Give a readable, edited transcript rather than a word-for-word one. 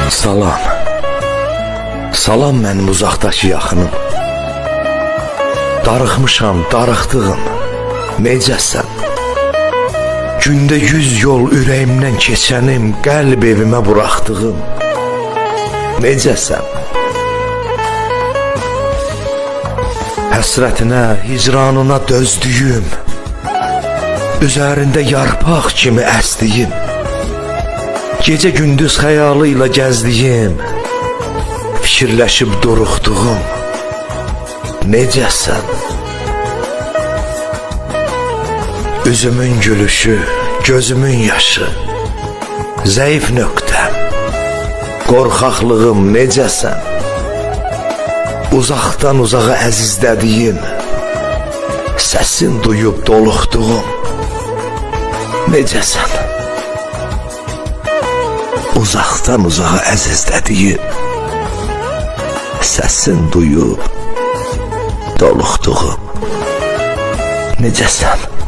Salam. Salam mənim uzaqdakı yaxınım. Darıxmışam, darıxdığım. Necəsən? Gündə 100 yol ürəyimdən keçənim, qəlb evimə buraxdığım. Necəsən? Həsrətinə, hicranına dözdüyüm, üzərində yarpaq kimi əsdiyim, gecə gündüz xəyalı ilə gəzdiyim, fikirləşib duruxduğum. Necəsən? Üzümün gülüşü, gözümün yaşı, zəif nöqtəm, qorxaqlığım. Necəsən? Uzaqdan uzağa əzizlədiyim, səsin duyub doluxduğum. Necəsən? Uzaqdan uzağa əzizlədiyim, səsin duyub doluxduğum. Necəsən?